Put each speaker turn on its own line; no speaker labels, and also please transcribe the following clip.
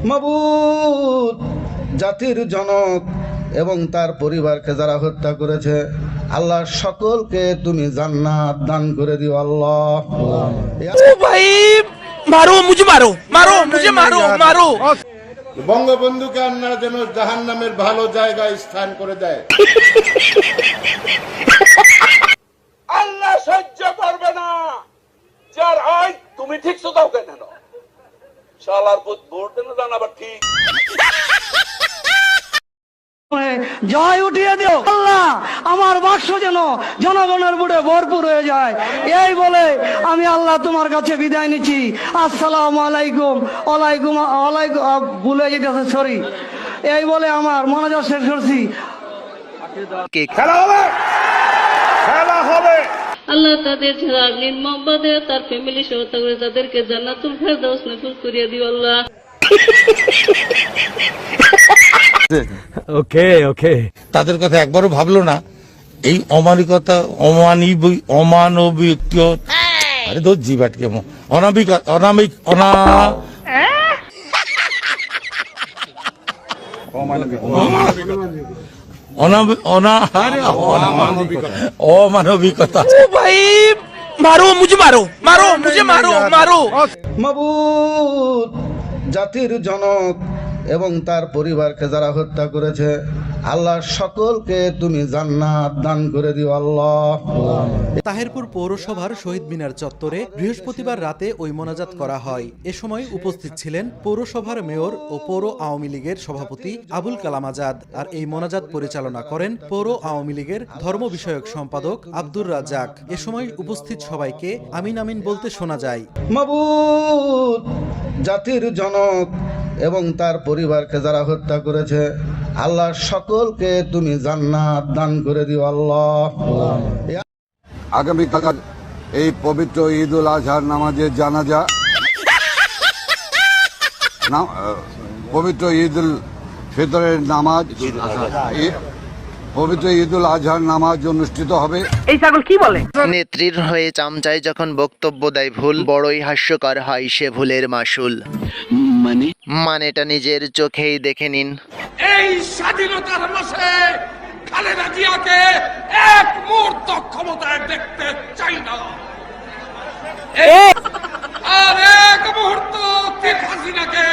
মাবুদ, জাতির জনক এবং তার পরিবারকে যারা হত্যা করেছে, আল্লাহ সকলকে তুমি জান্নাত দান করে দিও আল্লাহ।
ও ভাই, মারো মুঝে, মারো মারো মুঝে, মারো মারো।
বঙ্গবন্ধুকে আল্লাহ যেন জাহান্নামের ভালো জায়গায় স্থান করে দেয়।
আল্লাহ সহ্য করবে না যার হয় তুমি ঠিক দাও কেন শালার পুত ভোট দেন জান আবার ঠিক
জয় উঠিয়ে দিও আল্লাহ, আমার বাক্স যেন জনগণের বুড়ে ভরপুর হয়ে যায়। এই বলে আমি আল্লাহ তোমার কাছে বিদায় নিচ্ছি। আসসালামু আলাইকুম। ওয়ালাইকুম ওয়ালাইকুম, ভুলে যেতেছে, সরি। এই বলে আমার মনোযোগ শেষ করছি।
আল্লাহ তাদের যারা নির্মমভাবে তার ফ্যামিলি সহ তাদেরকে জান্নাতুল ফেরদাউস নসিব করিয়ে দিও আল্লাহ।
ওকে ওকে,
তাদের কথা একবারও ভাবলো না। এই অমানবিকতা, অমানবিক, আরে ধর জি বাটকে অনামিক অনামিক অনা অমানবিকতা।
ও ভাই, মারো মুঝে, মারো মারো মুঝে, মারো মারো।
মাবুদ, জাতির জনক এবং তার পরিবারকে যারা হত্যা করেছে, আল্লাহ সকলকে তুমি জান্নাত দান করে দিও আল্লাহ।
তাহেরপুর পৌরসভার শহীদ মিনার চত্বরে বৃহস্পতিবার রাতে ওই মোনাজাত করা হয়। এ সময় উপস্থিত ছিলেন পৌরসভার মেয়র ও পৌর আওয়ামী লীগের সভাপতি আবুল কালাম আজাদ। আর এই মোনাজাত পরিচালনা করেন পৌর আওয়ামী লীগের ধর্ম বিষয়ক সম্পাদক আব্দুর রাজ্জাক। এ সময় উপস্থিত সবাইকে আমিন আমিন বলতে শোনা যায়।
মাবুদ, জাতির জনক এবং তার পরিবারকে যারা হত্যা করেছে, আল্লাহ সকলকে তুমি জান্নাত দান করে দিও আল্লাহ।
আগামীকাল এই পবিত্র ঈদ উল আজহার নামাজের জানাজা, পবিত্র ঈদ উল ফিতরের নামাজ, পবিত্র ঈদ উল আজহার নামাজ অনুষ্ঠিত হবে।
এই ছাগল কি বলে?
নেত্রীর হয়ে চামচায় যখন বক্তব্য দেয় ভুল, বড়ই হাস্যকর হয় সে ভুলের মাসুল। মানেটা নিজের চোখেই দেখে নিন।
এই স্বাধীনতার মাসে খালেদা জিয়াকে এক মুহূর্ত ক্ষমতায় দেখতে চাই না, আর এক মুহূর্ত শেখ হাসিনাকে